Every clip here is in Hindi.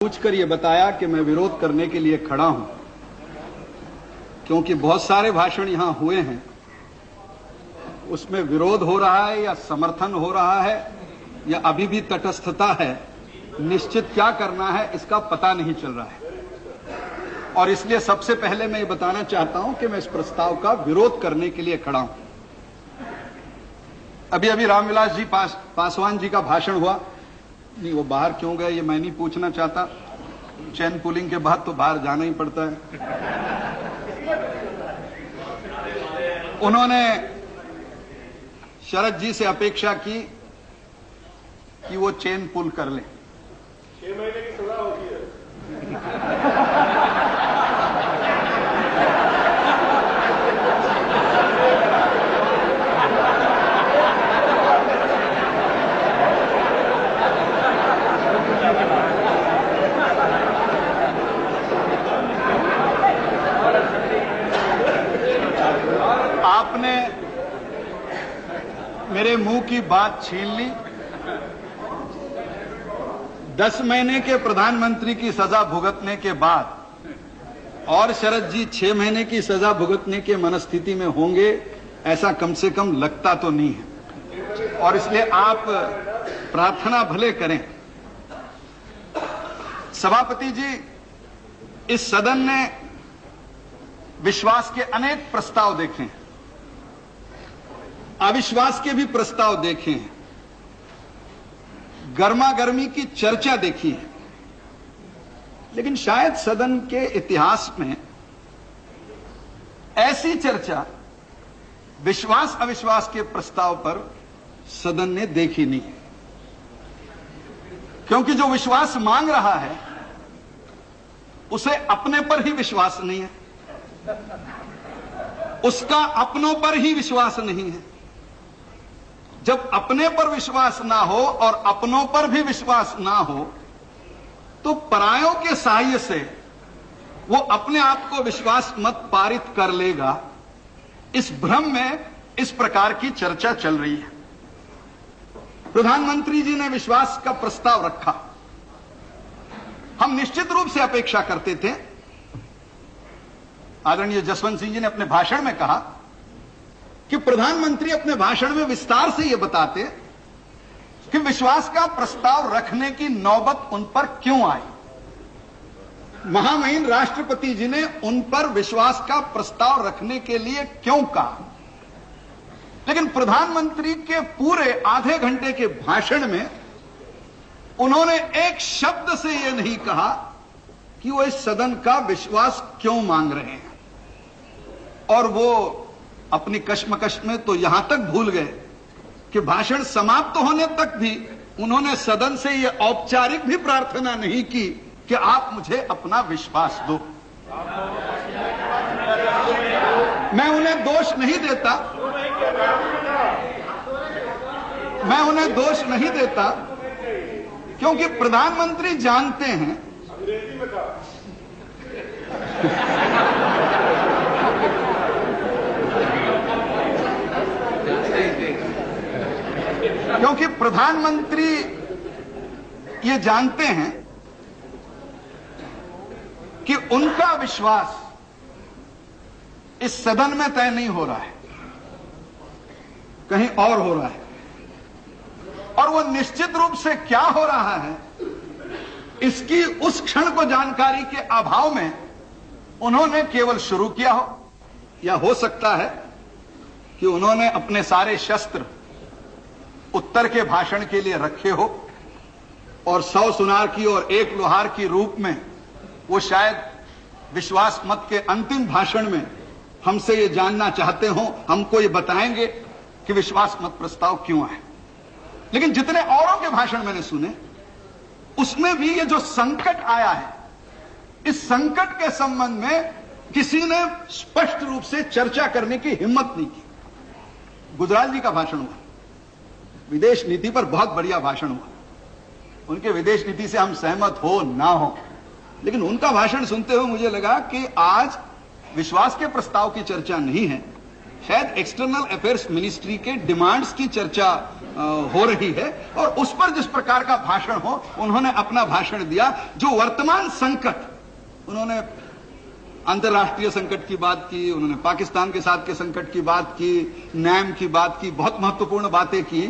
पूछकर ये बताया कि मैं विरोध करने के लिए खड़ा हूं, क्योंकि बहुत सारे भाषण यहां हुए हैं, उसमें विरोध हो रहा है या समर्थन हो रहा है या अभी भी तटस्थता है, निश्चित क्या करना है इसका पता नहीं चल रहा है। और इसलिए सबसे पहले मैं ये बताना चाहता हूं कि मैं इस प्रस्ताव का विरोध करने के लिए खड़ा हूं। अभी अभी रामविलास जी पासवान जी का भाषण हुआ, नहीं वो बाहर क्यों गए ये मैं नहीं पूछना चाहता, चैन पुलिंग के बाद तो बाहर जाना ही पड़ता है। उन्होंने शरद जी से अपेक्षा की कि वो चेन पुल कर लें। 6 महीने की सजा होती है। आपने मेरे मुंह की बात छीन ली। 10 महीने के प्रधानमंत्री की सजा भुगतने के बाद और शरद जी 6 महीने की सजा भुगतने के मनस्थिति में होंगे ऐसा कम से कम लगता तो नहीं है, और इसलिए आप प्रार्थना भले करें। सभापति जी, इस सदन ने विश्वास के अनेक प्रस्ताव देखे हैं, अविश्वास के भी प्रस्ताव देखे हैं, गर्मा गर्मी की चर्चा देखी है, लेकिन शायद सदन के इतिहास में ऐसी चर्चा विश्वास अविश्वास के प्रस्ताव पर सदन ने देखी नहीं है। क्योंकि जो विश्वास मांग रहा है उसे अपने पर ही विश्वास नहीं है, उसका अपनों पर ही विश्वास नहीं है। जब अपने पर विश्वास ना हो और अपनों पर भी विश्वास ना हो तो परायों के सहायता से वो अपने आप को विश्वास मत पारित कर लेगा। इस भ्रम में इस प्रकार की चर्चा चल रही है। प्रधानमंत्री जी ने विश्वास का प्रस्ताव रखा। हम निश्चित रूप से अपेक्षा करते थे, आदरणीय जसवंत सिंह जी ने अपने भाषण में कहा कि प्रधानमंत्री अपने भाषण में विस्तार से यह बताते कि विश्वास का प्रस्ताव रखने की नौबत उन पर क्यों आई। महामहिम राष्ट्रपति जी ने उन पर विश्वास का प्रस्ताव रखने के लिए क्यों कहा, लेकिन प्रधानमंत्री के पूरे आधे घंटे के भाषण में उन्होंने एक शब्द से यह नहीं कहा कि वो इस सदन का विश्वास क्यों मांग रहे हैं। और वो अपनी कश्मकश में तो यहां तक भूल गए कि भाषण समाप्त होने तक भी उन्होंने सदन से यह औपचारिक भी प्रार्थना नहीं की कि आप मुझे अपना विश्वास दो। मैं उन्हें दोष नहीं देता, मैं उन्हें दोष नहीं देता, क्योंकि प्रधानमंत्री जानते हैं क्योंकि प्रधानमंत्री ये जानते हैं कि उनका विश्वास इस सदन में तय नहीं हो रहा है, कहीं और हो रहा है। और वो निश्चित रूप से क्या हो रहा है इसकी उस क्षण को जानकारी के अभाव में उन्होंने केवल शुरू किया हो, या हो सकता है कि उन्होंने अपने सारे शस्त्र उत्तर के भाषण के लिए रखे हो और 100 सुनार की और 1 लोहार की रूप में वो शायद विश्वास मत के अंतिम भाषण में हमसे ये जानना चाहते हो, हमको ये बताएंगे कि विश्वास मत प्रस्ताव क्यों आए। लेकिन जितने औरों के भाषण मैंने सुने उसमें भी ये जो संकट आया है, इस संकट के संबंध में किसी ने स्पष्ट रूप से चर्चा करने की हिम्मत नहीं की। गुजराल जी का भाषण हुआ, विदेश नीति पर बहुत बढ़िया भाषण हुआ। उनके विदेश नीति से हम सहमत हो ना हो, लेकिन उनका भाषण सुनते हुए मुझे लगा कि आज विश्वास के प्रस्ताव की चर्चा नहीं है, शायद एक्सटर्नल अफेयर्स मिनिस्ट्री के डिमांड्स की चर्चा हो रही है और उस पर जिस प्रकार का भाषण हो, उन्होंने अपना भाषण दिया। जो वर्तमान संकट, उन्होंने अंतर्राष्ट्रीय संकट की बात की, उन्होंने पाकिस्तान के साथ के संकट की बात की, नैम की बात की, बहुत महत्वपूर्ण बातें की।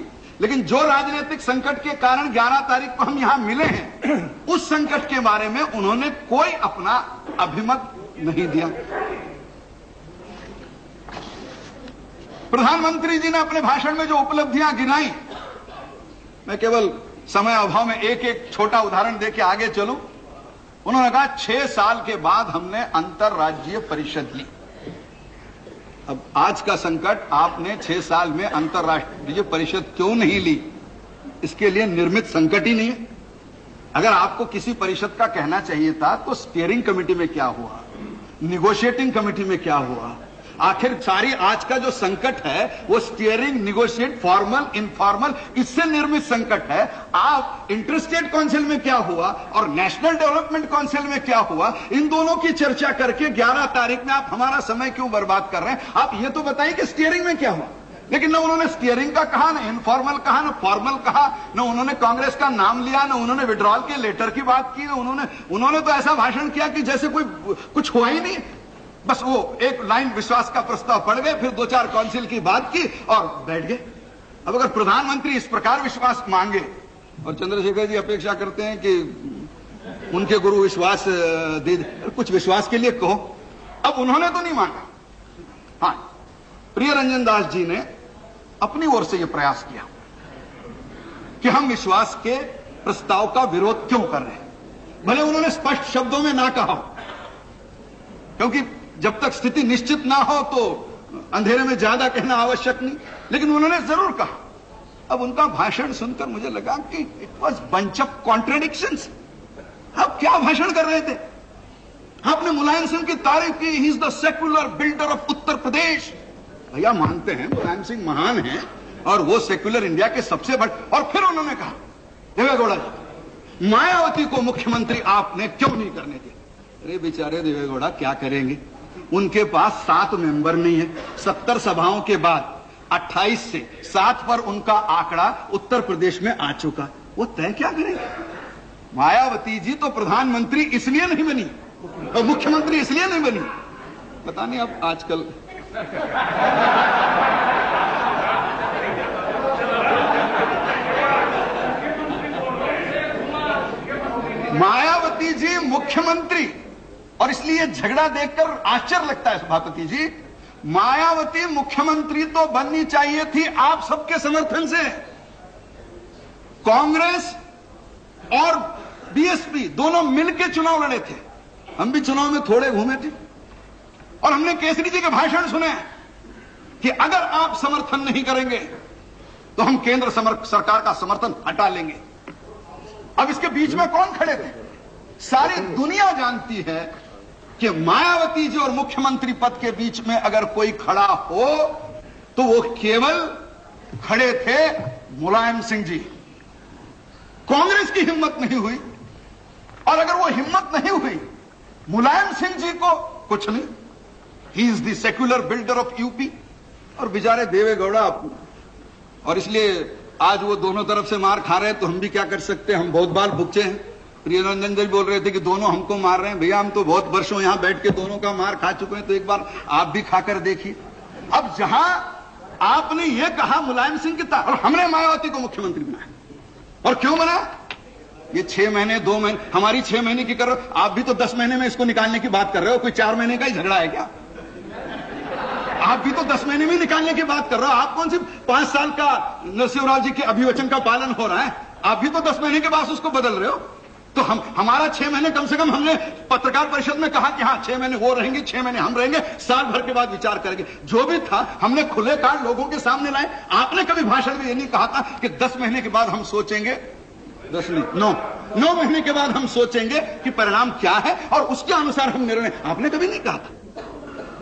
लेकिन जो राजनीतिक संकट के कारण 11 तारीख को हम यहां मिले हैं, उस संकट के बारे में उन्होंने कोई अपना अभिमत नहीं दिया। प्रधानमंत्री जी ने अपने भाषण में जो उपलब्धियां गिनाई, मैं केवल समय अभाव में एक एक छोटा उदाहरण देके आगे चलूं। उन्होंने कहा 6 साल के बाद हमने अंतर्राज्यीय परिषद ली। अब आज का संकट, आपने 6 साल में अंतर्राष्ट्रीय परिषद क्यों नहीं ली? इसके लिए निर्मित संकट ही नहीं है। अगर आपको किसी परिषद का कहना चाहिए था तो स्टीयरिंग कमेटी में क्या हुआ, निगोशिएटिंग कमेटी में क्या हुआ? आखिर सारी आज का जो संकट है वो स्टीयरिंग, निगोशिएट, फॉर्मल, इनफॉर्मल, इससे निर्मित संकट है। आप इंटरस्टेट काउंसिल में क्या हुआ और नेशनल डेवलपमेंट काउंसिल में क्या हुआ, इन दोनों की चर्चा करके 11 तारीख में आप हमारा समय क्यों बर्बाद कर रहे हैं? आप ये तो बताइए कि स्टीयरिंग में क्या हुआ। लेकिन न उन्होंने स्टीयरिंग का कहा, न इनफॉर्मल कहा, न फॉर्मल कहा, न उन्होंने कांग्रेस का नाम लिया, न उन्होंने विड्रॉल के लेटर की बात की, न उन्होंने तो ऐसा भाषण किया कि जैसे कोई कुछ हुआ ही नहीं। बस वो एक लाइन विश्वास का प्रस्ताव पढ़ गए, फिर 2-4 काउंसिल की बात की और बैठ गए। अब अगर प्रधानमंत्री इस प्रकार विश्वास मांगे, और चंद्रशेखर जी अपेक्षा करते हैं कि उनके गुरु विश्वास दे, कुछ विश्वास के लिए कहो। अब उन्होंने तो नहीं मांगा। हाँ, प्रिय रंजन दास जी ने अपनी ओर से यह प्रयास किया कि हम विश्वास के प्रस्ताव का विरोध क्यों कर रहे हैं। भले उन्होंने स्पष्ट शब्दों में ना कहा, क्योंकि जब तक स्थिति निश्चित ना हो तो अंधेरे में ज्यादा कहना आवश्यक नहीं, लेकिन उन्होंने जरूर कहा। अब उनका भाषण सुनकर मुझे लगा कि it was bunch of contradictions. आप क्या भाषण कर रहे थे? आपने मुलायम सिंह की तारीफ की, he is the secular builder of Uttar Pradesh. भैया मानते हैं मुलायम सिंह महान है और वो सेक्युलर इंडिया के सबसे बड़े। और फिर उन्होंने कहा, देवेगौड़ा जी, मायावती को मुख्यमंत्री आपने क्यों नहीं करने दिया? अरे बेचारे देवेगौड़ा क्या करेंगे, उनके पास 7 मेंबर नहीं है। 70 सभाओं के बाद 28 से 7 पर उनका आंकड़ा उत्तर प्रदेश में आ चुका, वो तय क्या करेंगे? मायावती जी तो प्रधानमंत्री इसलिए नहीं बनी और मुख्यमंत्री इसलिए नहीं बनी, पता नहीं अब आजकल मायावती जी मुख्यमंत्री, और इसलिए झगड़ा देखकर आश्चर्य लगता है सभापति जी, मायावती मुख्यमंत्री तो बननी चाहिए थी आप सबके समर्थन से। कांग्रेस और बीएसपी दोनों मिलकर चुनाव लड़े थे। हम भी चुनाव में थोड़े घूमे थे और हमने केसरी जी के भाषण सुने कि अगर आप समर्थन नहीं करेंगे तो हम केंद्र सरकार का समर्थन हटा लेंगे। अब इसके बीच में कौन खड़े थे? सारी दुनिया जानती है कि मायावती जी और मुख्यमंत्री पद के बीच में अगर कोई खड़ा हो तो वो केवल खड़े थे मुलायम सिंह जी। कांग्रेस की हिम्मत नहीं हुई, और अगर वो हिम्मत नहीं हुई, मुलायम सिंह जी को कुछ नहीं, ही is the secular builder of UP. और बेचारे देवेगौड़ा, और इसलिए आज वो दोनों तरफ से मार खा रहे हैं, तो हम भी क्या कर सकते हैं, हम बहुत बार भुगते हैं। प्रियरंजन जी बोल रहे थे कि दोनों हमको मार रहे हैं। भैया हम तो बहुत वर्षों यहां बैठ के दोनों का मार खा चुके हैं, तो एक बार आप भी खाकर देखिए। अब जहां आपने ये कहा मुलायम सिंह की और हमने मायावती को मुख्यमंत्री बनाया, और क्यों बना? ये 6 महीने 2 महीने, हमारी 6 महीने की कर रहे हो, आप भी तो 10 महीने में इसको निकालने की बात कर रहे हो। कोई 4 महीने का ही झगड़ा है क्या? आप भी तो 10 महीने में निकालने की बात कर रहे हो। आप कौन सी 5 साल का नरसिंहराव जी के अभिवचन का पालन हो रहा है, आप भी तो 10 महीने के बाद उसको बदल रहे हो। तो हमारा 6 महीने कम से कम, हमने पत्रकार परिषद में कहा कि हाँ 6 महीने वो रहेंगे, 6 महीने हम रहेंगे, साल भर के बाद विचार करेंगे। जो भी था हमने खुले कार्ड लोगों के सामने लाए। आपने कभी भाषण में ये नहीं कहा था कि 10 महीने के बाद हम सोचेंगे, 10 नहीं 9 महीने के बाद हम सोचेंगे कि परिणाम क्या है और उसके अनुसार हम निर्णय। आपने कभी नहीं कहा था।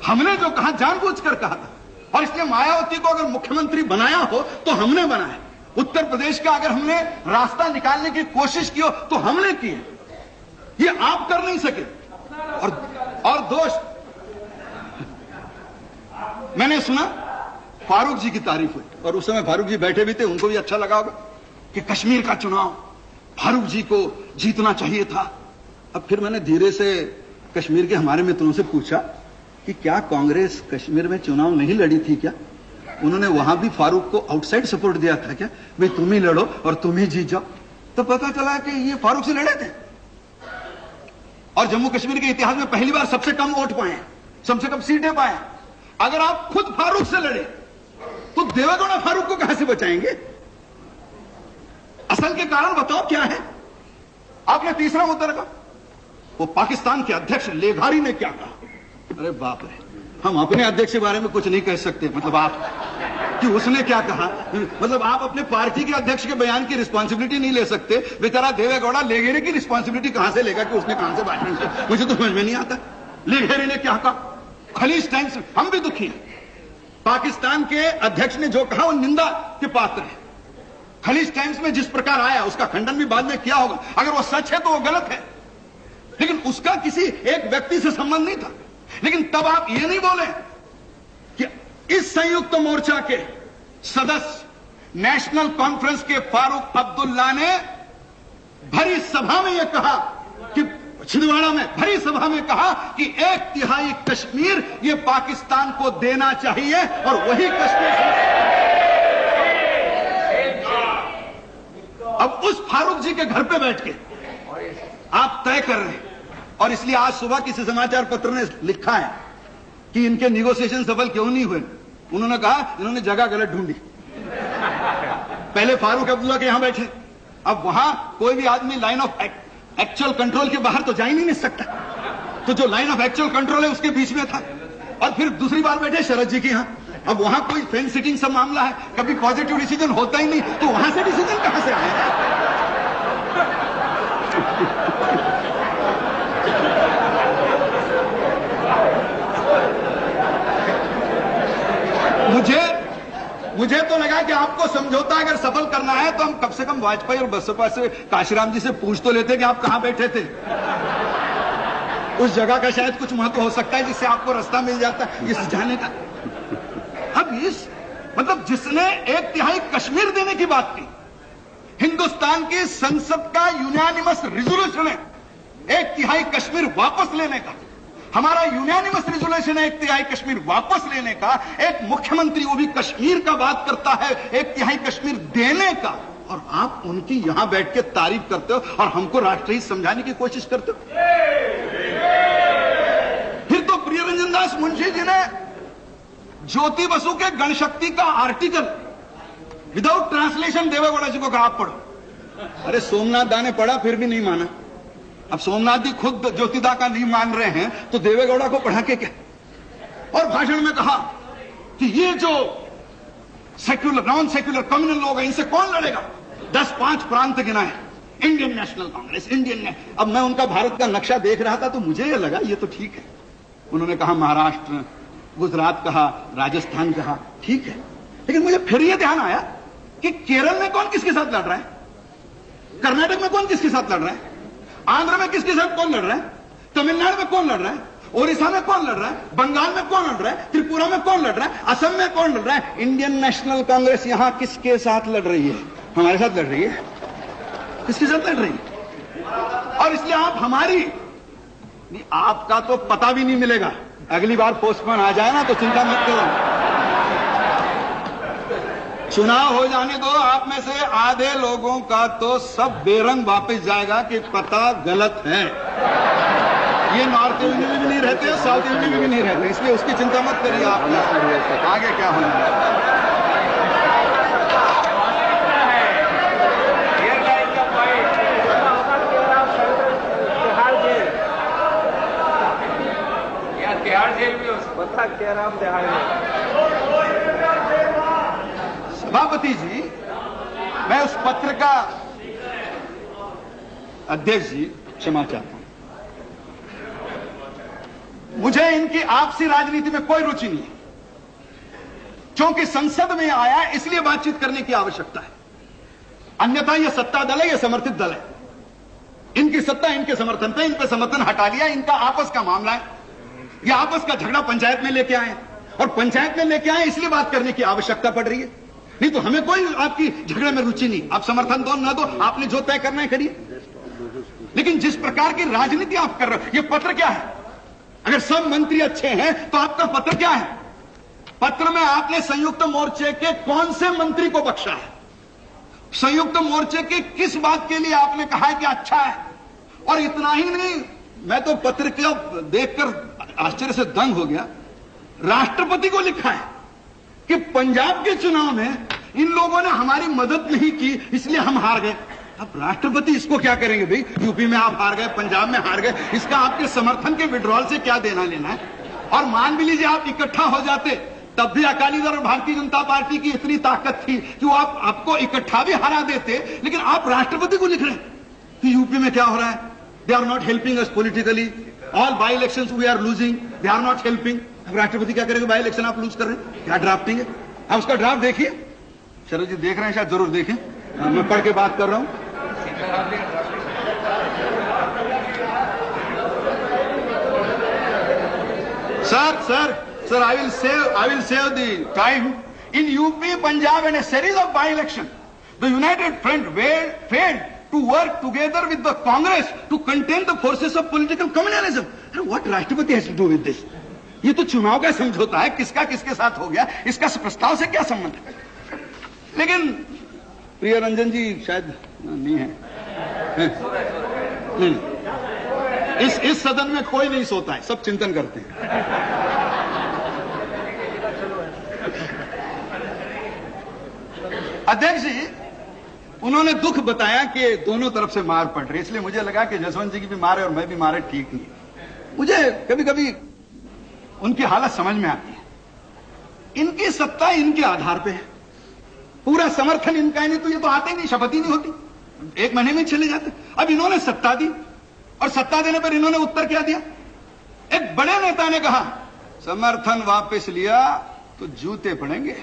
हमने जो कहा जानबूझकर कहा था, और इसलिए मायावती को अगर मुख्यमंत्री बनाया हो तो हमने बनाया। उत्तर प्रदेश का अगर हमने रास्ता निकालने की कोशिश की हो तो हमने की, ये आप कर नहीं सके। और दोष मैंने सुना फारूक जी की तारीफ हुई और उस समय फारूक जी बैठे भी थे, उनको भी अच्छा लगा होगा कि कश्मीर का चुनाव फारूक जी को जीतना चाहिए था। अब फिर मैंने धीरे से कश्मीर के हमारे मित्रों से पूछा कि क्या कांग्रेस कश्मीर में चुनाव नहीं लड़ी थी क्या? उन्होंने वहां भी फारूक को आउटसाइड सपोर्ट दिया था क्या, भाई तुम ही लड़ो और तुम ही जीत जाओ? तो पता चला कि ये फारूक से लड़े थे और जम्मू कश्मीर के इतिहास में पहली बार सबसे कम वोट पाए, सबसे कम सीटें पाए। अगर आप खुद फारूक से लड़े तो देवेगौड़ा फारूक को कहां से बचाएंगे? असल के कारण बताओ क्या है? आपने तीसरा मुद्दा रखा, वो पाकिस्तान के अध्यक्ष लेघारी ने क्या कहा। अरे बाप रे, हम अपने अध्यक्ष के बारे में कुछ नहीं कह सकते, मतलब आप कि उसने क्या कहा, मतलब आप अपने पार्टी के अध्यक्ष के बयान की रिस्पांसिबिलिटी नहीं ले सकते। बेचारा देवेगौड़ा लेघेरे की रिस्पांसिबिलिटी कहां से लेगा कि उसने कहां से भाषण किया? मुझे तो समझ में नहीं आता। लेघेरे ने क्या कहा? खलीज टाइम्स, हम भी दुखी हैं। पाकिस्तान के अध्यक्ष ने जो कहा वो निंदा के पात्र है। खलीज टाइम्स में जिस प्रकार आया उसका खंडन भी बाद में किया होगा। अगर वो सच है तो वो गलत है, लेकिन उसका किसी एक व्यक्ति से संबंध नहीं था। लेकिन तब आप ये नहीं बोले कि इस संयुक्त मोर्चा के सदस्य नेशनल कॉन्फ्रेंस के फारूक अब्दुल्ला ने भरी सभा में यह कहा कि छिंदवाड़ा में भरी सभा में कहा कि 1/3 कश्मीर ये पाकिस्तान को देना चाहिए और वही कश्मीर। अब उस फारूक जी के घर पे बैठ के आप तय कर रहे हैं, और इसलिए आज सुबह किसी समाचार पत्र ने लिखा है कि इनके निगोशिएशन सफल क्यों नहीं हुए। उन्होंने कहा इन्होंने जगह गलत ढूंढी। पहले फारूक अब्दुल्ला के यहां बैठे, अब वहां कोई भी आदमी लाइन ऑफ एक्चुअल कंट्रोल के बाहर तो जा ही नहीं सकता, तो जो लाइन ऑफ एक्चुअल कंट्रोल है उसके बीच में था। और फिर दूसरी बार बैठे शरद जी के यहां, अब वहां कोई फेंस सिटिंग सब मामला है, कभी पॉजिटिव डिसीजन होता ही नहीं, तो वहां से डिसीजन कहां से आया? मुझे तो लगा कि आपको समझौता अगर सफल करना है तो हम कम से कम वाजपेयी और बसपा से काशीराम जी से पूछ तो लेते कि आप कहां बैठे थे। उस जगह का शायद कुछ महत्व हो सकता है जिससे आपको रास्ता मिल जाता है इस जाने का। अब इस मतलब जिसने 1/3 कश्मीर देने की बात की, हिंदुस्तान की संसद का यूनानिमस रिजोल्यूशन है 1/3 कश्मीर वापस लेने का। हमारा यूनानिमस रिजोल्यूशन है 1/3 कश्मीर वापस लेने का। एक मुख्यमंत्री वो भी कश्मीर का बात करता है 1/3 कश्मीर देने का, और आप उनकी यहां बैठ के तारीफ करते हो और हमको राष्ट्रहित समझाने की कोशिश करते हो। फिर तो प्रियरंजन दास मुंशी जी ने ज्योति बसु के गणशक्ति का आर्टिकल विदाउट ट्रांसलेशन देवेगौड़ा जी को कहा आप पढ़ो। अरे सोमनाथ दा ने पढ़ा फिर भी नहीं माना। अब सोमनाथ जी खुद ज्योतिदा का नहीं मान रहे हैं तो देवेगौड़ा को पढ़ा के क्या? और भाषण में कहा कि ये जो सेक्युलर नॉन सेक्युलर कम्युनल लोग हैं इनसे कौन लड़ेगा? 10-5 प्रांत गिनाए, इंडियन नेशनल कांग्रेस, अब मैं उनका भारत का नक्शा देख रहा था तो मुझे ये लगा ये तो ठीक है। उन्होंने कहा महाराष्ट्र, गुजरात कहा, राजस्थान कहा, ठीक है। लेकिन मुझे फिर यह ध्यान आया कि केरल में कौन किसके साथ लड़ रहा है, कर्नाटक में कौन किसके साथ लड़ रहा है, आंध्र में किसके साथ कौन लड़ रहा है, तमिलनाडु में कौन लड़ रहा है, ओडिशा में कौन लड़ रहा है, बंगाल में कौन लड़ रहा है, त्रिपुरा में कौन लड़ रहा है, असम में कौन लड़ रहा है। इंडियन नेशनल कांग्रेस यहां किसके साथ लड़ रही है? हमारे साथ लड़ रही है। किसके साथ लड़ रही है? और इसलिए आप हमारी आपका तो पता भी नहीं मिलेगा। अगली बार पोस्टपोन आ जाए ना तो चिंता मत करो, चुनाव हो जाने दो। आप में से आधे लोगों का तो सब बेरंग वापस जाएगा कि पता गलत है। ये नॉर्थ यूपी में भी नहीं रहते, साउथ यूपी में भी नहीं रहते, इसलिए उसकी चिंता मत करिए। आप आगे क्या होना सभापति जी, मैं उस पत्र का अध्यक्ष जी क्षमा चाहता हूं। मुझे इनकी आपसी राजनीति में कोई रुचि नहीं है, क्योंकि संसद में आया इसलिए बातचीत करने की आवश्यकता है। अन्यथा यह सत्ता दल है, यह समर्थित दल है। इनकी सत्ता इनके समर्थन पे, इन पे समर्थन हटा लिया, इनका आपस का मामला है। यह आपस का झगड़ा पंचायत में लेके आए और पंचायत में लेके आए इसलिए बात करने की आवश्यकता पड़ रही है। नहीं तो हमें कोई आपकी झगड़े में रुचि नहीं, आप समर्थन दो ना दो, आपने जो तय करना है करिए। लेकिन जिस प्रकार की राजनीति आप कर रहे हो, ये पत्र क्या है? अगर सब मंत्री अच्छे हैं तो आपका पत्र क्या है? पत्र में आपने संयुक्त मोर्चे के कौन से मंत्री को बख्शा है? संयुक्त मोर्चे के किस बात के लिए आपने कहा है कि अच्छा है? और इतना ही नहीं, मैं तो पत्र को देखकर आश्चर्य से दंग हो गया। राष्ट्रपति को लिखा है कि पंजाब के चुनाव में इन लोगों ने हमारी मदद नहीं की इसलिए हम हार गए। अब राष्ट्रपति इसको क्या करेंगे भाई? यूपी में आप हार गए, पंजाब में हार गए, इसका आपके समर्थन के विड्रॉल से क्या देना लेना है? और मान भी लीजिए आप इकट्ठा हो जाते, तब भी अकाली दल और भारतीय जनता पार्टी की इतनी ताकत थी कि वो आपको इकट्ठा भी हरा देते। लेकिन आप राष्ट्रपति को लिख रहे हैं कि यूपी में क्या हो रहा है? They are not helping us politically, all by elections we are losing, they are not helping. अब राष्ट्रपति क्या करेंगे? बाई इलेक्शन आप लूज कर रहे हैं, क्या ड्राफ्टिंग है? आप उसका ड्राफ्ट देखिए। शरद जी देख रहे हैं, शायद जरूर देखें, मैं पढ़ के बात कर रहा हूं। Sir, I will save the time. In UP, Punjab and a series of by-election, the United Front failed to work together with the Congress to contain the forces of political communalism. What Rashtrapati has to do with this? ये तो चुनाव का समझौता है, किसका किसके साथ हो गया, इसका प्रस्ताव से क्या संबंध है? लेकिन प्रिय रंजन जी शायद नहीं है, नहीं। इस सदन में कोई नहीं सोता है, सब चिंतन करते हैं। अध्यक्ष जी, उन्होंने दुख बताया कि दोनों तरफ से मार पड़ रही, इसलिए मुझे लगा कि जसवंत जी की भी मारे और मैं भी मारे, ठीक नहीं। मुझे कभी कभी उनकी हालत समझ में आती है। इनकी सत्ता इनके आधार पे है, पूरा समर्थन इनका है, नहीं तो ये तो आते ही नहीं, शपथ ही नहीं होती, 1 महीने में चले जाते। अब इन्होंने सत्ता दी और सत्ता देने पर इन्होंने उत्तर क्या दिया? एक बड़े नेता ने कहा समर्थन वापस लिया तो जूते पड़ेंगे।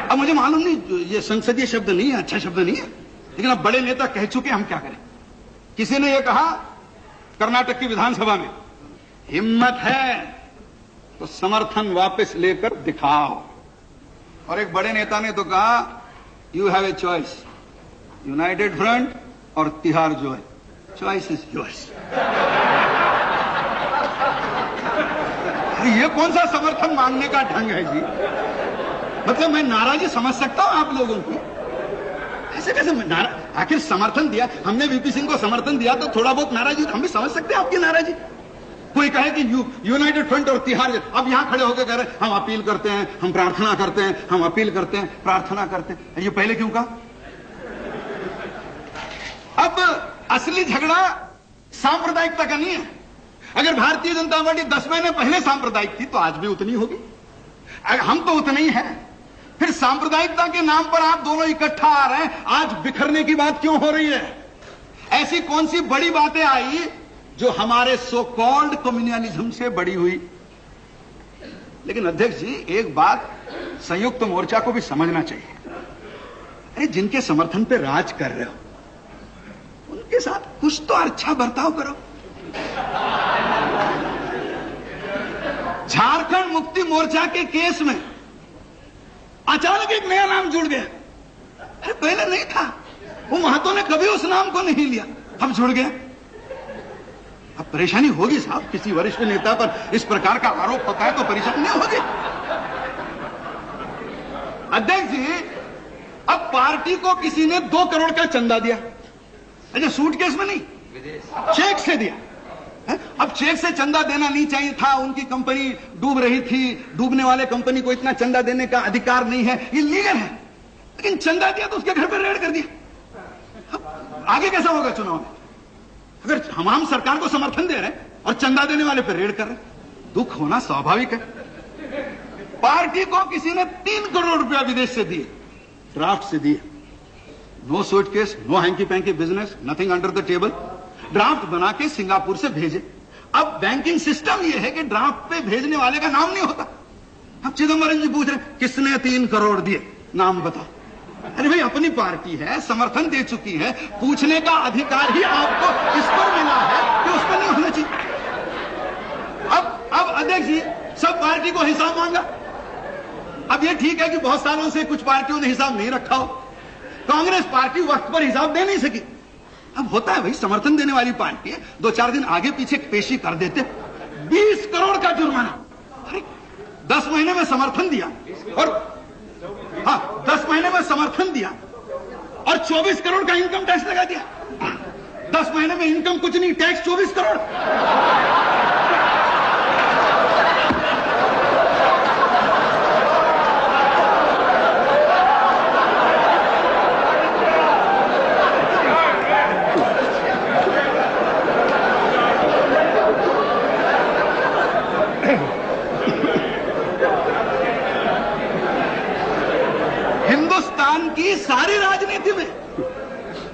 अब मुझे मालूम नहीं, ये संसदीय शब्द नहीं है, अच्छा शब्द नहीं है, लेकिन अब बड़े नेता कह चुके, हम क्या करें? किसी ने यह कहा कर्नाटक की विधानसभा में, हिम्मत है तो समर्थन वापस लेकर दिखाओ। और एक बड़े नेता ने तो कहा you have a choice, United Front और तिहाड़ जॉय, चॉइस इज योर्स। ये कौन सा समर्थन मांगने का ढंग है जी? मतलब मैं नाराजगी समझ सकता हूं आप लोगों की, ऐसे कैसे आखिर समर्थन दिया हमने, वीपी सिंह को समर्थन दिया तो थोड़ा बहुत नाराजगी हम भी समझ सकते हैं आपकी नाराजगी। कोई कहे कि यूनाइटेड फ्रंट और तिहाड़, अब यहां खड़े होकर कह रहे हम अपील करते हैं, हम प्रार्थना करते हैं, हम अपील करते हैं, प्रार्थना करते हैं, ये पहले क्यों कहा? अब असली झगड़ा सांप्रदायिकता का नहीं है। अगर भारतीय जनता पार्टी 10 महीने पहले सांप्रदायिक थी तो आज भी उतनी होगी, हम तो उतने ही हैं। फिर सांप्रदायिकता के नाम पर आप दोनों इकट्ठा आ रहे हैं, आज बिखरने की बात क्यों हो रही है? ऐसी कौन सी बड़ी बातें आई जो हमारे सो कॉल्ड कम्युनलिज्म से बड़ी हुई? लेकिन अध्यक्ष जी, एक बात संयुक्त मोर्चा को भी समझना चाहिए, अरे जिनके समर्थन पे राज कर रहे हो उनके साथ कुछ तो अच्छा बर्ताव करो। झारखंड मुक्ति मोर्चा के केस में अचानक एक नया नाम जुड़ गया, अरे पहले नहीं था, वो महतो ने कभी उस नाम को नहीं लिया, अब जुड़ गया। अब परेशानी होगी साहब, किसी वरिष्ठ नेता पर इस प्रकार का आरोप होता है तो परेशानी नहीं होगी। अध्यक्ष जी, अब पार्टी को किसी ने 2 करोड़ का चंदा दिया, अच्छा सूटकेस में नहीं, चेक से दिया। अब चेक से चंदा देना नहीं चाहिए था, उनकी कंपनी डूब रही थी, डूबने वाले कंपनी को इतना चंदा देने का अधिकार नहीं है, ये लीगल है, लेकिन चंदा दिया तो उसके घर पर रेड कर दिया। आगे कैसा होगा चुनाव में? अगर हम सरकार को समर्थन दे रहे हैं और चंदा देने वाले पर रेड कर रहे हैं, दुख होना स्वाभाविक है। पार्टी को किसी ने 3 करोड़ रुपया विदेश से दिए, ड्राफ्ट से दिए, no suitcase, no hanky panky business, nothing under the table, draft बना के सिंगापुर से भेजे। अब बैंकिंग सिस्टम यह है कि ड्राफ्ट पे भेजने वाले का नाम नहीं होता। अब चिदंबरम जी पूछ रहे किसने 3 करोड़ दिए, नाम बताओ। अरे भाई, अपनी पार्टी है, समर्थन दे चुकी है, पूछने का अधिकार ही आपको इस पर मिला है कि उस पर नहीं होना चाहिए। अब अध्यक्ष जी, सब पार्टी पार्टी को हिसाब मांगा। अब ये ठीक है कि बहुत सालों से कुछ पार्टियों ने हिसाब नहीं रखा हो, कांग्रेस पार्टी वक्त पर हिसाब दे नहीं सकी। अब होता है भाई, समर्थन देने वाली पार्टी है, 2-4 दिन आगे पीछे पेशी कर देते, 20 करोड़ का जुर्माना। अरे 10 महीने में समर्थन दिया और 10 महीने में समर्थन दिया और 24 करोड़ का इनकम टैक्स लगा दिया। 10 महीने में इनकम कुछ नहीं, टैक्स 24 करोड़।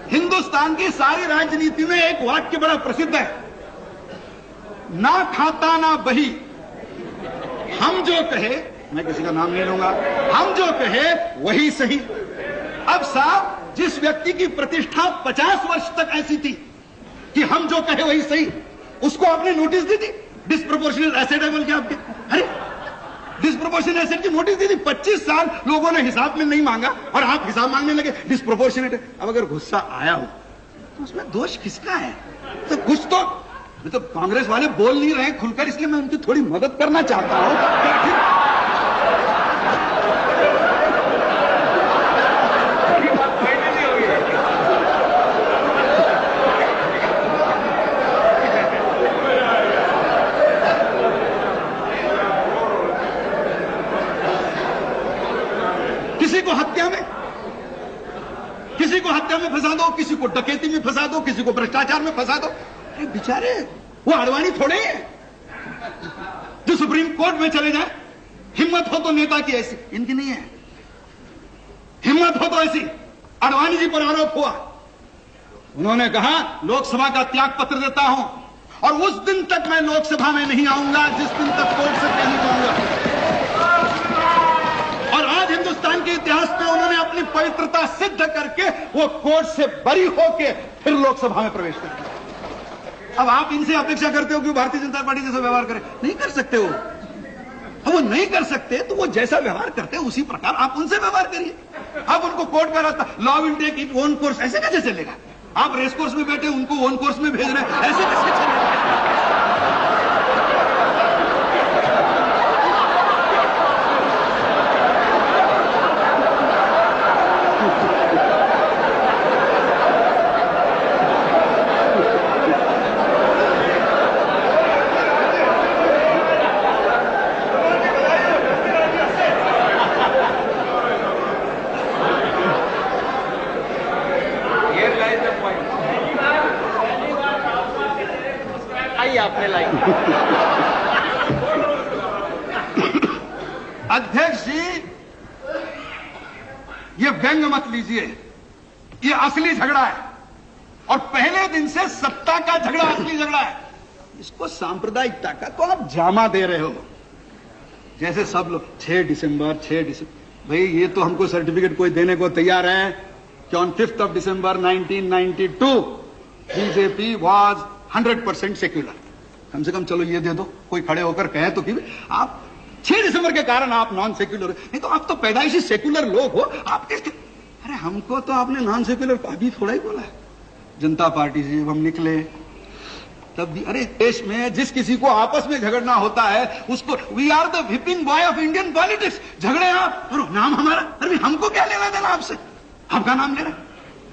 हिंदुस्तान की सारी राजनीति में एक वाक्य बड़ा प्रसिद्ध है, ना खाता ना बही, हम जो कहे, मैं किसी का नाम नहीं लूंगा, हम जो कहे वही सही। अब साहब, जिस व्यक्ति की प्रतिष्ठा 50 वर्ष तक ऐसी थी कि हम जो कहे वही सही, उसको आपने नोटिस दी थी डिस्प्रोपोर्शनल एसेट है बोल के आपके। अरे डिस्प्रोपोर्शनल एसेट की नोटिस दी थी, 25 साल लोगों ने हिसाब में नहीं मांगा और आप हिसाब मांगने लगे डिस्प्रोपोर्शनेट है। अब अगर गुस्सा आया हो तो उसमें दोष किसका है? तो कुछ तो कांग्रेस वाले बोल नहीं रहे खुलकर, इसलिए मैं उनकी थोड़ी मदद करना चाहता हूं। किसी को हत्या में फंसा दो, किसी को डकैती में फंसा दो, किसी को भ्रष्टाचार में फंसा दो। अरे बेचारे, वो आडवाणी थोड़े हैं जो सुप्रीम कोर्ट में चले जाए। हिम्मत हो तो नेता की ऐसी, इनकी नहीं है। हिम्मत हो तो ऐसी। आडवाणी जी पर आरोप हुआ, उन्होंने कहा लोकसभा का त्याग पत्र देता हूं और उस दिन तक मैं लोकसभा में नहीं आऊंगा जिस दिन तक कोर्ट से नहीं जाऊंगा। और आज हिंदुस्तान के इतिहास में उन्होंने अपनी पवित्रता सिद्ध करके वो कोर्ट से बरी होके फिर लोकसभा में प्रवेश कर। अब आप इनसे अपेक्षा करते हो कि भारतीय जनता पार्टी जैसा व्यवहार करे? नहीं कर सकते वो। अब वो नहीं कर सकते तो वो जैसा व्यवहार करते हैं उसी प्रकार आप उनसे व्यवहार करिए। आप उनको कोर्ट में रहता, law will take it own course, ऐसे कैसे चलेगा? आप रेस कोर्स में बैठे उनको ओन कोर्स में भेज रहे हैं, ऐसे कैसे चलेगा? अध्यक्ष जी, ये व्यंग मत लीजिए, ये असली झगड़ा है और पहले दिन से सत्ता का झगड़ा असली झगड़ा है। इसको सांप्रदायिकता का तो आप जामा दे रहे हो। जैसे सब लोग 6 दिसंबर भाई, ये तो हमको सर्टिफिकेट कोई देने को तैयार है कि on 5 December 1992 BJP was 100% secular. कम से कम चलो ये दे दो, कोई खड़े होकर कहे तो कि आप 6 दिसंबर के कारण आप नॉन सेक्युलर, नहीं तो आप तो पैदाइशी सेक्युलर लोग हो। आप किस, अरे हमको तो आपने नॉन सेक्युलर अभी थोड़ा ही बोला है। जनता पार्टी से हम निकले तब भी, अरे देश में जिस किसी को आपस में झगड़ना होता है उसको, we are the whipping boy of Indian politics. झगड़े आप और नाम हमारा, अरे हमको क्या लेना देना आपसे? आपका नाम ले रहे,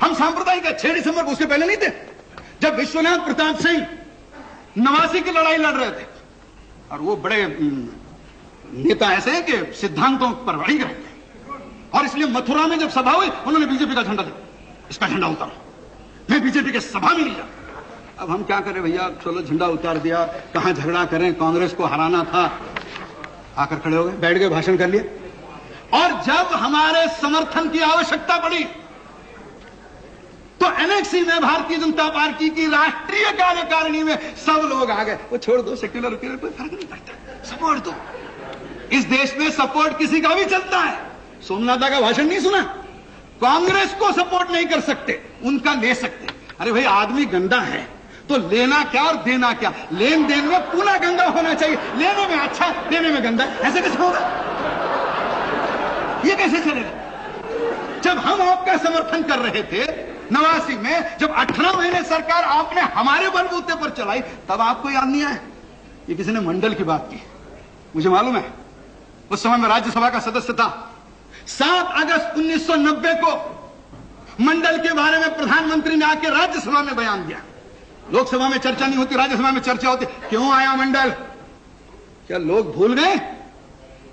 हम सांप्रदायिक है। 6 दिसंबर को उसके पहले नहीं थे, जब विश्वनाथ प्रताप सिंह 89 की लड़ाई लड़ रहे थे और वो बड़े नेता ऐसे हैं कि सिद्धांतों पर अड़िग रहते हैं, और इसलिए मथुरा में जब सभा हुई उन्होंने बीजेपी का झंडा दिया, इसका झंडा उतारो, मैं बीजेपी के सभा में नहीं जा। अब हम क्या करें भैया, चलो झंडा उतार दिया, कहां झगड़ा करें, कांग्रेस को हराना था। आकर खड़े हो गए, बैठ गए, भाषण कर लिया। और जब हमारे समर्थन की आवश्यकता पड़ी तो एनेक्सी में भारतीय जनता पार्टी की राष्ट्रीय कार्यकारिणी में सब लोग आ गए। वो छोड़ दो, सेक्युलर कोई फर्क नहीं पड़ता, सपोर्ट दो। इस देश में सपोर्ट किसी का भी चलता है। सोमनाथा का भाषण नहीं सुना? कांग्रेस को सपोर्ट नहीं कर सकते, उनका ले सकते। अरे भाई, आदमी गंदा है तो लेना क्या और देना क्या? लेन देन में पूरा गंगा होना चाहिए, लेने में अच्छा, देने में गंदा। ऐसे कैसे होगा? ये कैसे चलेगा? जब हम आपका समर्थन कर रहे थे 89 में, जब 18 महीने सरकार आपने हमारे बलबूते पर चलाई, तब आपको याद नहीं आया? ये किसी ने मंडल की बात की, मुझे मालूम है। उस समय मैं राज्यसभा का सदस्य था। 7 अगस्त 1990 को मंडल के बारे में प्रधानमंत्री ने आके राज्यसभा में बयान दिया। लोकसभा में चर्चा नहीं होती, राज्यसभा में चर्चा होती। क्यों आया मंडल? क्या लोग भूल गए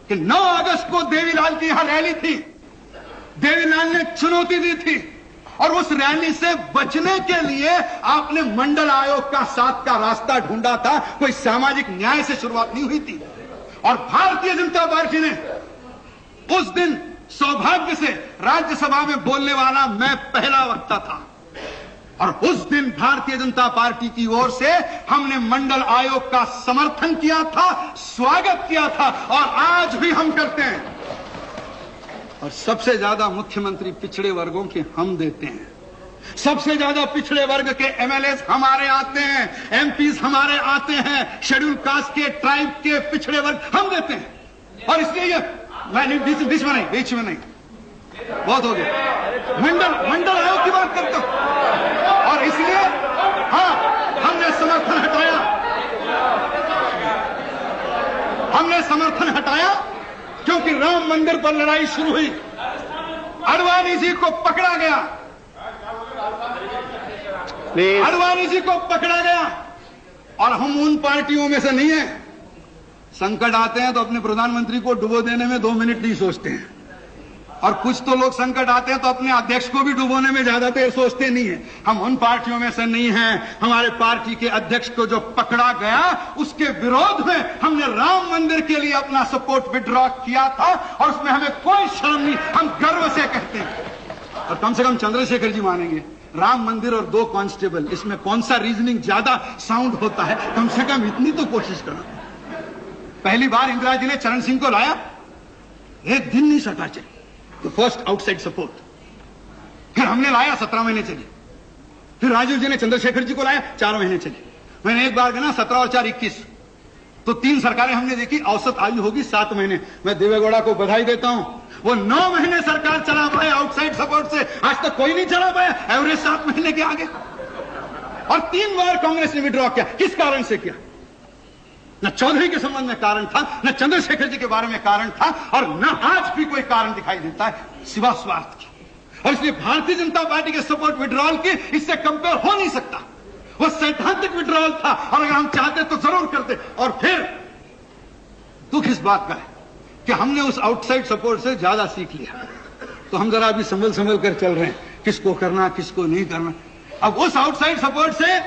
कि 9 अगस्त को देवीलाल की यहां रैली थी? देवीलाल ने चुनौती दी थी और उस रैली से बचने के लिए आपने मंडल आयोग का साथ का रास्ता ढूंढा था। कोई सामाजिक न्याय से शुरुआत नहीं हुई थी। और भारतीय जनता पार्टी ने उस दिन सौभाग्य से राज्यसभा में बोलने वाला मैं पहला वक्ता था, और उस दिन भारतीय जनता पार्टी की ओर से हमने मंडल आयोग का समर्थन किया था, स्वागत किया था, और आज भी हम करते हैं। और सबसे ज्यादा मुख्यमंत्री पिछड़े वर्गों के हम देते हैं। सबसे ज्यादा पिछड़े वर्ग के एमएलए हमारे आते हैं, एमपीज हमारे आते हैं, शेड्यूल कास्ट के, ट्राइब के, पिछड़े वर्ग हम देते हैं। और इसलिए ये मैं बीच में नहीं, बहुत हो गया। मंडल आयोग की बात करता हूं, और इसलिए हाँ, हमने समर्थन हटाया क्योंकि राम मंदिर पर लड़ाई शुरू हुई, अडवाणी जी को पकड़ा गया, अडवाणी जी को पकड़ा गया। और हम उन पार्टियों में से नहीं है, संकट आते हैं तो अपने प्रधानमंत्री को डुबो देने में 2 मिनट नहीं सोचते हैं, और कुछ तो लोग संकट आते हैं तो अपने अध्यक्ष को भी डुबोने में ज्यादा देर सोचते नहीं है। हम उन पार्टियों में से नहीं हैं। हमारे पार्टी के अध्यक्ष को जो पकड़ा गया, उसके विरोध में हमने राम मंदिर के लिए अपना सपोर्ट विड्रॉ किया था, और उसमें हमें कोई शर्म नहीं, हम गर्व से कहते हैं। और कम से कम चंद्रशेखर जी मानेंगे, राम मंदिर और 2 कांस्टेबल, इसमें कौन सा रीजनिंग ज्यादा साउंड होता है? कम से कम इतनी तो कोशिश करना। पहली बार इंदिरा जी ने चरण सिंह को लाया, 1 दिन नहीं सका चली, तो फर्स्ट आउटसाइड सपोर्ट। फिर हमने लाया, 17 महीने चली। फिर राजीव जी ने चंद्रशेखर जी को लाया, 4 महीने चली। मैंने एक बार गया 17 और 4 21, तो 3 सरकारें हमने देखी, औसत आयु होगी 7 महीने। मैं देवेगौड़ा को बधाई देता हूं, वो 9 महीने सरकार चला पाए आउटसाइड सपोर्ट से, आज तक कोई नहीं चला पाया, एवरेज 7 महीने के आगे। और 3 बार कांग्रेस ने विड्रॉ किया। किस कारण से किया? न चौधरी के संबंध में कारण था, न चंद्रशेखर जी के बारे में कारण था, और न आज भी कोई कारण दिखाई देता है सिवा स्वार्थ की। और इसलिए भारतीय जनता पार्टी के सपोर्ट विड्रॉल की इससे कंपेयर हो नहीं सकता। वो सैद्धांतिक विड्रॉल था, और अगर हम चाहते तो जरूर करते। और फिर दुख इस बात का है कि हमने उस आउटसाइड सपोर्ट से ज्यादा सीख लिया, तो हम जरा अभी संभल कर चल रहे हैं, किसको करना किसको नहीं करना। अब उस आउटसाइड सपोर्ट से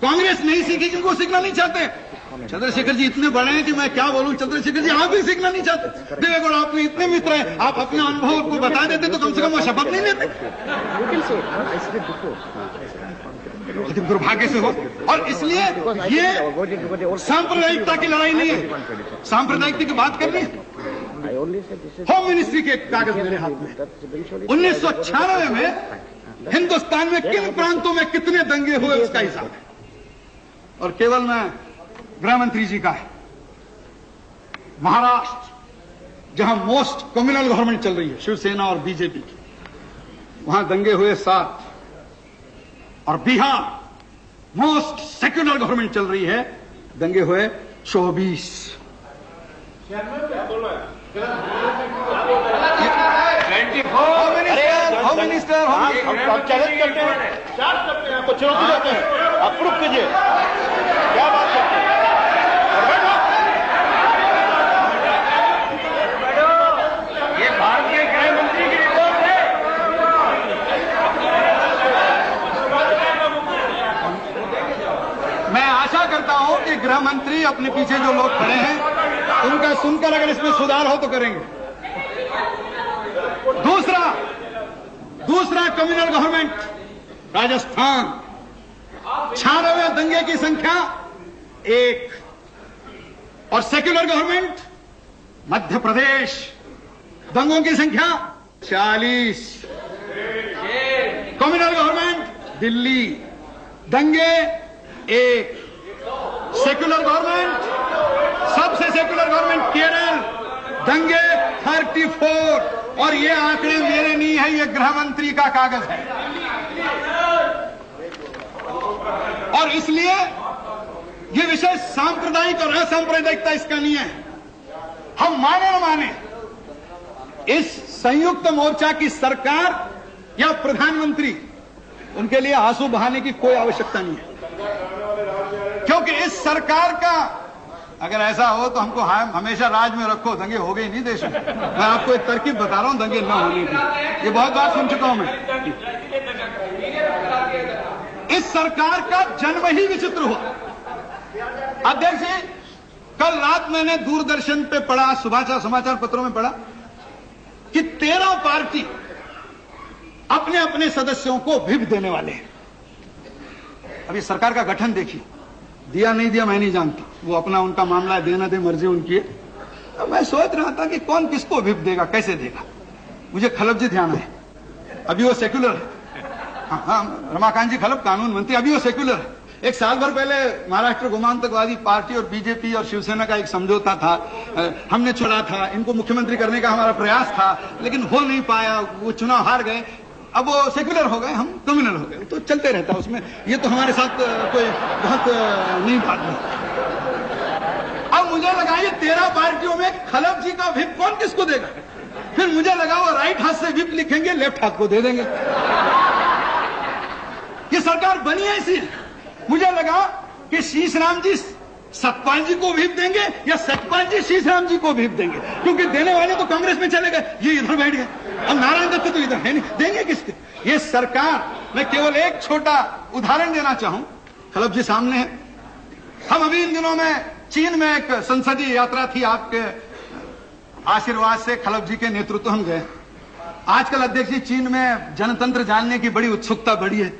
कांग्रेस नहीं सीखी, जिनको सीखना नहीं चाहते। चंद्रशेखर जी इतने बड़े हैं कि मैं क्या बोलूं। चंद्रशेखर जी आप भी सीखना नहीं चाहते। देवेगौड़ा आपने इतने मित्र हैं, आप अपने अनुभव को बता देते तो कम से कम वो शपथ नहीं लेते। लेकिन दुर्भाग्य से हो। और इसलिए ये सांप्रदायिकता की लड़ाई नहीं है। सांप्रदायिकता की बात करनी है। होम मिनिस्ट्री के कागज मेरे हाथ में। 1996 में हिंदुस्तान में किन प्रांतों में कितने दंगे हुए उसका हिसाब है, और केवल मैं गृह मंत्री जी का है। महाराष्ट्र, जहां मोस्ट कम्युनल गवर्नमेंट चल रही है, शिवसेना और बीजेपी की, वहां दंगे हुए 7। और बिहार, मोस्ट सेक्युलर गवर्नमेंट चल रही है, दंगे हुए 24। होम मिनिस्टर चैलेंज करते हैं, चार्ज करते हैं, आपको चुनौती देते हैं, आप प्रूफ कीजिए क्या बात करते हैं। ये भारत के गृह मंत्री की रिपोर्ट है। मैं आशा करता हूं कि गृह मंत्री अपने पीछे जो लोग खड़े हैं उनका सुनकर अगर इसमें सुधार हो तो करेंगे। दूसरा कम्युनल गवर्नमेंट राजस्थान, 96वें दंगे की संख्या 1। और सेक्युलर गवर्नमेंट मध्य प्रदेश, दंगों की संख्या 40। कम्युनल गवर्नमेंट दिल्ली, दंगे एक सेक्युलर गवर्नमेंट, सबसे सेक्युलर गवर्नमेंट केरल, दंगे 34, और ये आंकड़े मेरे नहीं है, ये गृह मंत्री का कागज है। और इसलिए ये विषय सांप्रदायिक और असांप्रदायिकता इसका नहीं है। हम माने न माने, इस संयुक्त मोर्चा की सरकार या प्रधानमंत्री, उनके लिए आंसू बहाने की कोई आवश्यकता नहीं है, क्योंकि इस सरकार का अगर ऐसा हो तो हमको हमेशा राज में रखो, दंगे हो गए नहीं देश में। मैं आपको एक तरकीब बता रहा हूं दंगे न होने की, ये बहुत बार सुन चुका हूं मैं। इस सरकार का जन्म ही विचित्र हुआ। अध्यक्ष जी, कल रात मैंने दूरदर्शन पे पढ़ा, समाचार पत्रों में पढ़ा कि 13 पार्टी अपने अपने सदस्यों को व्हिप देने वाले हैं। अभी सरकार का गठन देखिए, दिया नहीं दिया मैं नहीं जानता, वो अपना उनका मामला है, देना दे मर्जी उनकी है। तो मैं सोच रहा था कि कौन किसको व्हिप देगा, कैसे देगा। मुझे खलप जी ध्यान है, अभी वो सेक्युलर है। हाँ, रमाकांत जी खलप कानून मंत्री, अभी वो सेक्युलर है। एक साल भर पहले महाराष्ट्र गोमांतकवादी पार्टी और बीजेपी और शिवसेना का एक समझौता था, हमने छोड़ा था, इनको मुख्यमंत्री करने का हमारा प्रयास था, लेकिन हो नहीं पाया, वो चुनाव हार गए। अब वो सेक्युलर हो गए, हम कम्युनल हो गए, तो चलते रहता है उसमें, ये तो हमारे साथ कोई बहुत नहीं बात नहीं। अब मुझे लगा ये 13 पार्टियों में खलप जी का व्हिप कौन किसको देगा। फिर मुझे लगा वो राइट हाथ से व्हिप लिखेंगे, लेफ्ट हाथ को दे देंगे। ये सरकार बनी है ऐसी। मुझे लगा कि शीशराम जी सतपाल जी को व्हिप देंगे या सतपाल जी शीशराम जी को व्हिप देंगे, क्योंकि देने वाले तो कांग्रेस में चले गए, ये इधर बैठ गए। अब नारायण दत्त तो इधर है नहीं, देंगे किसके। ये सरकार, मैं केवल एक छोटा उदाहरण देना चाहूं, खलप जी सामने है। हम अभी इन दिनों में चीन में एक संसदीय यात्रा थी, आपके आशीर्वाद से खलप जी के नेतृत्व हम गए। आजकल अध्यक्ष जी चीन में जनतंत्र जानने की बड़ी उत्सुकता बढ़ी है,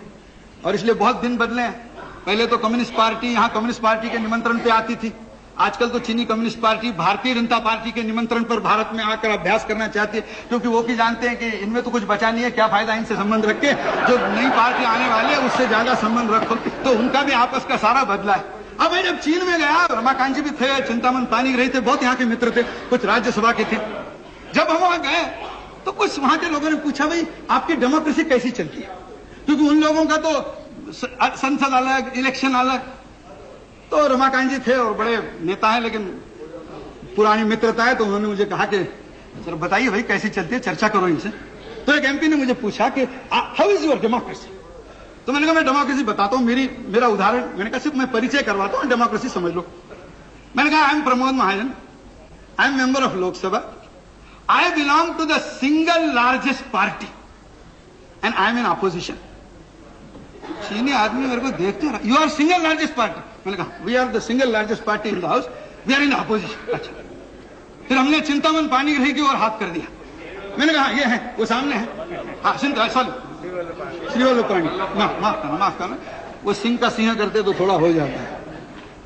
और इसलिए बहुत दिन बदले हैं। पहले तो कम्युनिस्ट पार्टी यहां कम्युनिस्ट पार्टी के निमंत्रण पे आती थी, आजकल तो चीनी communist party Bharatiya Janata party के निमंत्रण पर भारत में आकर अभ्यास करना चाहती है, क्योंकि वो भी जानते हैं कि इनमें तो कुछ बचा नहीं है, क्या फायदा इनसे संबंध रख के, जो नई पार्टी आने वाली है उससे ज्यादा संबंध रखो। तो उनका भी आपस का सारा बदला है। अब मैं जब चीन में गया, रमाकांत जी भी थे, चिंतामन पानीग्राही थे, बहुत यहाँ के मित्र थे, कुछ राज्यसभा के थे। जब हम वहां गए तो कुछ वहां के लोगों ने पूछा, भाई आपकी डेमोक्रेसी कैसी चलती है, क्योंकि उन लोगों का तो संसद अलग, इलेक्शन अलग। तो रमाकांत जी थे और बड़े नेता हैं, लेकिन पुरानी मित्रता है, तो उन्होंने मुझे कहा कि सर बताइए भाई कैसी चलती है, चर्चा करो इनसे। तो एक एमपी ने मुझे पूछा कि हाउ इज योर डेमोक्रेसी। तो मैंने कहा मैं डेमोक्रेसी बताता हूं, मेरा उदाहरण, मैंने कहा सिर्फ मैं परिचय करवाता हूं, डेमोक्रेसी समझ लो। मैंने कहा I am Pramod Mahajan, I am member of Lok Sabha, I belong to the single largest party and I am in opposition. चीनी आदमी मेरे को देखते रहा, you are single largest party. मैंने कहा we are the single largest party in the house, we are in opposition. अच्छा, फिर हमने चिंतामन पानीग्राही की ओर हाथ कर दिया। मैंने कहा ये है, वो सामने है, हाँ सॉरी श्री वल्लभ पाणी, माफ करना, वो सिंह का सिंह करते तो थोड़ा हो जाता है।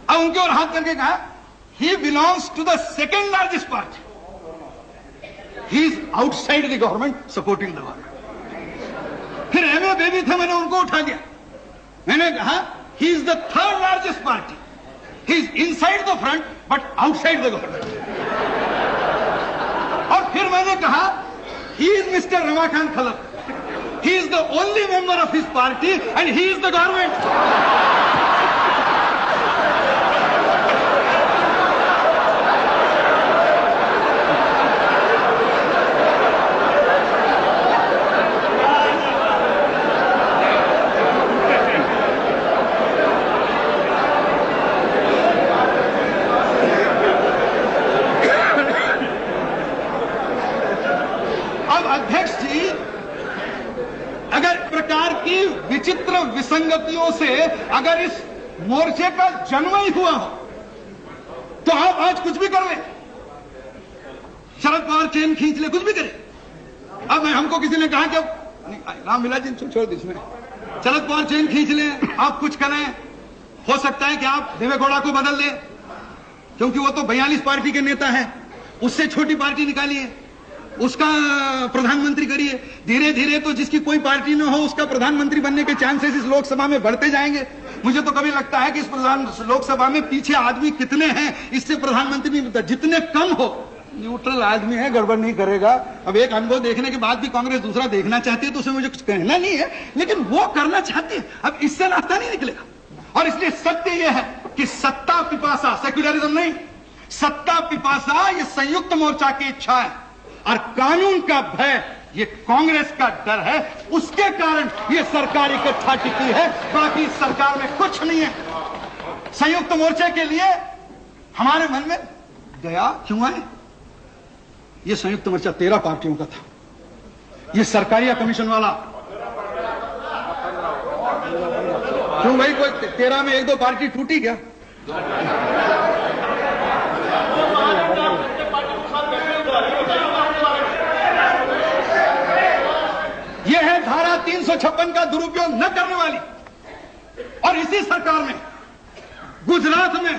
अब उनके ओर हाथ करके कहा he belongs to the second largest party, he is outside the government supporting the government. फिर एमए बेबी थे, मैंने उनको उठा दिया। मैंने कहा he is the third largest party, he is inside the front but outside the government. और फिर मैंने कहा he is mister Ramakant Khalap, he is the only member of his party and he is the government. अब अध्यक्ष जी, अगर प्रकार की विचित्र विसंगतियों से अगर इस मोर्चे का जन्म ही हुआ हो तो आप आज कुछ भी कर ले, शरद पवार चेन खींच ले, कुछ भी करे। अब हमको किसी ने कहा कि रामविलास जी छोड़ दी इसमें, शरद पवार चेन खींच ले, आप कुछ करें, हो सकता है कि आप देवेगौड़ा को बदल दें, क्योंकि वो तो 42 पार्टी के नेता है, उससे छोटी पार्टी निकालिए। उसका प्रधानमंत्री करिए। धीरे धीरे तो जिसकी कोई पार्टी न हो उसका प्रधानमंत्री बनने के चांसेस इस लोकसभा में बढ़ते जाएंगे। मुझे तो कभी लगता है कि इस लोकसभा में पीछे आदमी कितने हैं इससे प्रधानमंत्री नहीं बनता। जितने कम हो, न्यूट्रल आदमी है, गड़बड़ नहीं करेगा। अब एक अनुभव देखने के बाद भी कांग्रेस दूसरा देखना चाहती है तो उसे मुझे कुछ कहना नहीं है, लेकिन वो करना चाहती है। अब इससे रास्ता नहीं निकलेगा। और इसलिए सत्य यह है कि सत्ता पिपासा, सेक्युलरिज्म नहीं, सत्ता पिपासा ये संयुक्त मोर्चा की इच्छा है और कानून का भय ये कांग्रेस का डर है। उसके कारण ये सरकार इकट्ठा टिकी है, बाकी सरकार में कुछ नहीं है। संयुक्त मोर्चे के लिए हमारे मन में दया क्यों आए? ये संयुक्त मोर्चा 13 पार्टियों का था। ये सरकारिया कमीशन वाला क्यों भाई? कोई 13 में 1-2 पार्टी टूटी क्या? यह है धारा 356 का दुरुपयोग न करने वाली। और इसी सरकार में गुजरात में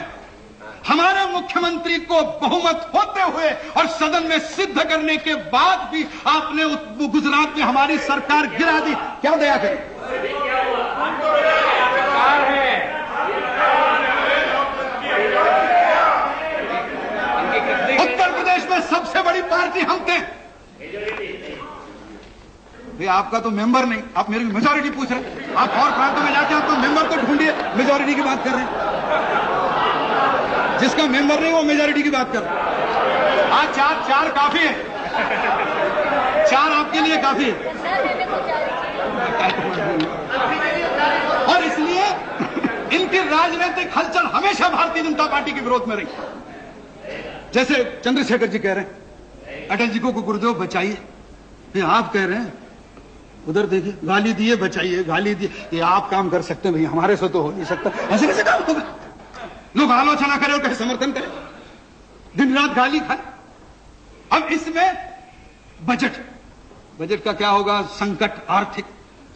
हमारे मुख्यमंत्री को बहुमत होते हुए और सदन में सिद्ध करने के बाद भी आपने गुजरात में हमारी सरकार गिरा दी। क्या दया करें? उत्तर प्रदेश में सबसे बड़ी पार्टी हम थे। भाई आपका तो मेंबर नहीं, आप मेरी मेजॉरिटी पूछ रहे हैं। आप और प्रांतों में जाके आपको मेंबर तो ढूंढिए, मेजॉरिटी की बात कर रहे हैं। जिसका मेंबर नहीं वो मेजॉरिटी की बात कर रहे हैं। आज चार काफी है, 4 आपके लिए काफी है। और इसलिए इनकी राजनीतिक हलचल हमेशा भारतीय जनता पार्टी के विरोध में रही। जैसे चंद्रशेखर जी कह रहे हैं अटल जी को गुरुदेव बचाइए, आप कह रहे हैं उधर देखिए गाली दिए बचाइए, गाली दिए। ये आप काम कर सकते हैं भैया, हमारे से तो हो नहीं सकता। ऐसे कैसे काम होगा? लोग आलोचना करें और कहे समर्थन करें, दिन रात गाली खाए। अब इसमें बजट का क्या होगा? संकट, आर्थिक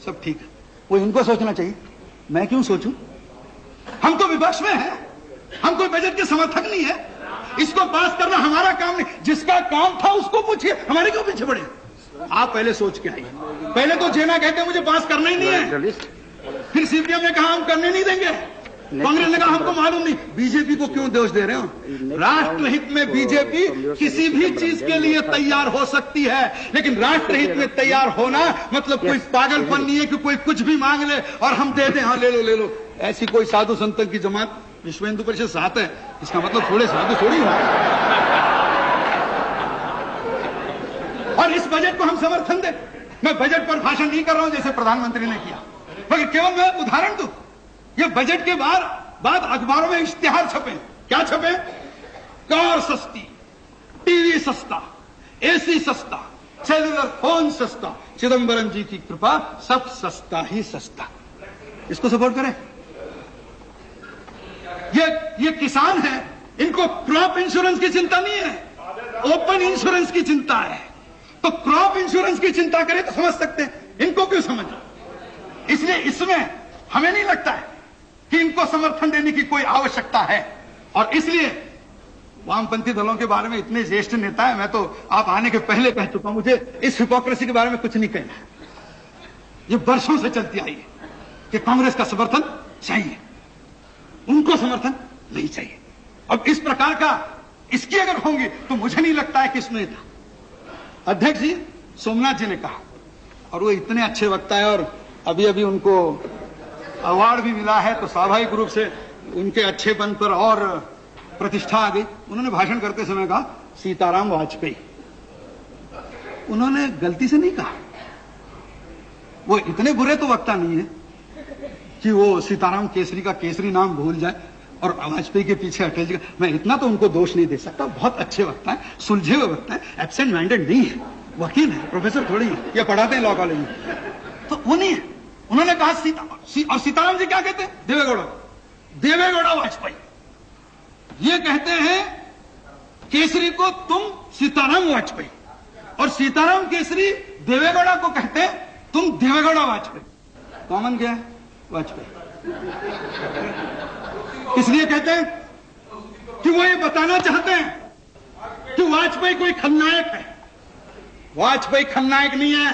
सब ठीक है, वो इनको सोचना चाहिए। मैं क्यों सोचूं? हम तो विपक्ष में हैं, हम कोई बजट के समर्थक नहीं है। इसको पास करना हमारा काम नहीं। जिसका काम था उसको पूछिए, हमारे क्यों पीछे पड़े? आप पहले सोच के आइए। पहले तो जेना कहते मुझे पास करना ही नहीं है, फिर सीपीएम ने कहा हम करने नहीं देंगे, कांग्रेस ने कहा हमको मालूम नहीं। बीजेपी को क्यों दोष दे रहे हो? राष्ट्रहित में बीजेपी किसी भी चीज के लिए तैयार हो सकती है, लेकिन राष्ट्रहित में तैयार होना मतलब कोई पागलपन नहीं है कि कोई कुछ भी मांग ले और हम दे दें, हाँ ले लो। ऐसी कोई साधु संतों की जमात विश्व हिंदू परिषद साथ है, इसका मतलब थोड़े साधु थोड़ी हो। और इस बजट को हम समर्थन दें। मैं बजट पर भाषण नहीं कर रहा हूं जैसे प्रधानमंत्री ने किया, मगर केवल मैं उदाहरण दूं। ये बजट के बाद अखबारों में इश्तिहार छपे। क्या छपे? कार सस्ती, टीवी सस्ता, एसी सस्ता, सेलुलर फोन सस्ता, चिदंबरम जी की कृपा, सब सस्ता ही सस्ता। इसको सपोर्ट करें। ये किसान है, इनको क्रॉप इंश्योरेंस की चिंता नहीं है, ओपन इंश्योरेंस की चिंता है। तो क्रॉप इंश्योरेंस की चिंता करें तो समझ सकते हैं, इनको क्यों समझ? इसलिए इसमें हमें नहीं लगता है कि इनको समर्थन देने की कोई आवश्यकता है। और इसलिए वामपंथी दलों के बारे में इतने ज्येष्ठ नेता है, मैं तो आप आने के पहले कह चुका हूं, मुझे इस हिपोक्रेसी के बारे में कुछ नहीं कहना है। ये वर्षों से चलती आई है कि कांग्रेस का समर्थन चाहिए, उनको समर्थन नहीं चाहिए। अब इस प्रकार का इसकी अगर होंगी तो मुझे नहीं लगता है कि इसमें था। अध्यक्ष जी सोमनाथ जी ने कहा, और वो इतने अच्छे वक्ता है और अभी अभी उनको अवार्ड भी मिला है, तो स्वाभाविक रूप से उनके अच्छेपन पर और प्रतिष्ठा आ गई। उन्होंने भाषण करते समय कहा सीताराम वाजपेयी। उन्होंने गलती से नहीं कहा, वो इतने बुरे तो वक्ता नहीं है कि वो सीताराम केसरी का केसरी नाम भूल जाए और वाजपेयी के पीछे अटल जी का। मैं इतना तो उनको दोष नहीं दे सकता, बहुत अच्छे वक्ता है, सुलझे हुए वक्ता है, एब्सेंट माइंडेड नहीं है, वकील है, प्रोफेसर थोड़ी है, ये पढ़ाते हैं लॉ कॉलेज में, तो वो नहीं है। उन्होंने कहा और सीताराम जी क्या कहते हैं? देवेगौड़ा वाजपेयी। ये कहते हैं केसरी को तुम सीताराम वाजपेयी, और सीताराम केसरी देवेगौड़ा को कहते हैं तुम देवेगौड़ा वाजपेयी। कॉमन क्या है? वाजपेयी। इसलिए कहते हैं कि वो ये बताना चाहते हैं कि वाजपेयी कोई खलनायक है, वाजपेयी खलनायक नहीं है,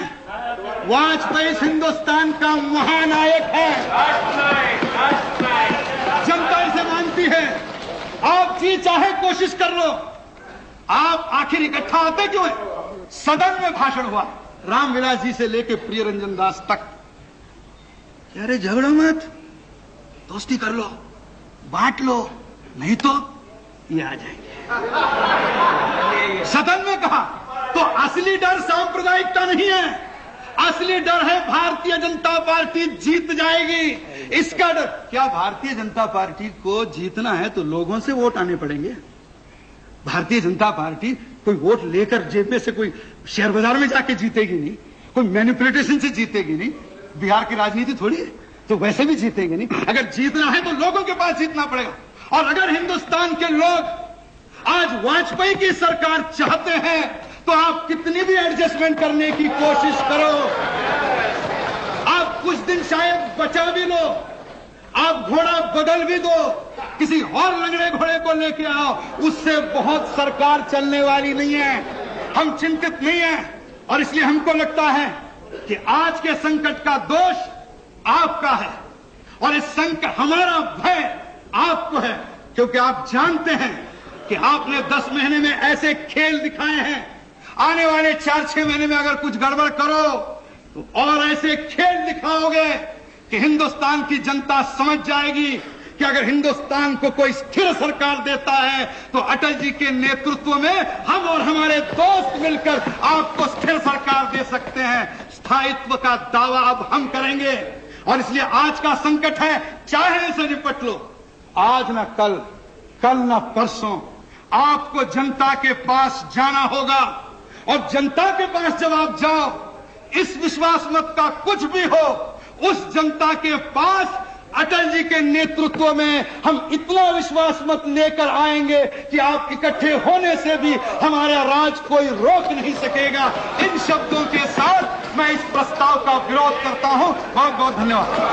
वाजपेयी इस हिंदुस्तान का महानायक है। जनता इसे मानती है। आप जी चाहे कोशिश कर लो, आप आखिर इकट्ठा आते क्यों है? सदन में भाषण हुआ रामविलास जी से लेके प्रियरंजन दास तक, अरे झगड़ो मत, दोस्ती कर लो, बांट लो, नहीं तो ये आ जाएंगे। सदन में कहा तो असली डर सांप्रदायिकता नहीं है, असली डर है भारतीय जनता पार्टी जीत जाएगी, इसका डर। क्या भारतीय जनता पार्टी को जीतना है तो लोगों से वोट आने पड़ेंगे? भारतीय जनता पार्टी कोई वोट लेकर जेब में से कोई शेयर बाजार में जाके जीतेगी नहीं, कोई मैनिपुलेशन से जीतेगी नहीं। बिहार की राजनीति थोड़ी है, तो वैसे भी जीतेगी नहीं। अगर जीतना है तो लोगों के पास जीतना पड़ेगा। और अगर हिंदुस्तान के लोग आज वाजपेयी की सरकार चाहते हैं तो आप कितनी भी एडजस्टमेंट करने की कोशिश करो, आप कुछ दिन शायद बचा भी लो, आप घोड़ा बदल भी दो, किसी और लंगड़े घोड़े को लेके आओ, उससे बहुत सरकार चलने वाली नहीं है। हम चिंतित नहीं हैं और इसलिए हमको लगता है कि आज के संकट का दोष आपका है और इस संकट, हमारा भय आपको है, क्योंकि आप जानते हैं कि आपने 10 महीने में ऐसे खेल दिखाए हैं, आने वाले 4-6 महीने में अगर कुछ गड़बड़ करो तो और ऐसे खेल दिखाओगे कि हिंदुस्तान की जनता समझ जाएगी कि अगर हिंदुस्तान को कोई स्थिर सरकार देता है तो अटल जी के नेतृत्व में हम और हमारे दोस्त मिलकर आपको स्थिर सरकार दे सकते हैं। स्थायित्व का दावा अब हम करेंगे और इसलिए आज का संकट है, चाहे इसे निपट लो, आज न कल, कल न परसों आपको जनता के पास जाना होगा। और जनता के पास जब आप जाओ, इस विश्वास मत का कुछ भी हो, उस जनता के पास अटल जी के नेतृत्व में हम इतना विश्वास मत लेकर आएंगे कि आप इकट्ठे होने से भी हमारा राज कोई रोक नहीं सकेगा। इन शब्दों के साथ मैं इस प्रस्ताव का विरोध करता हूं। बहुत बहुत धन्यवाद।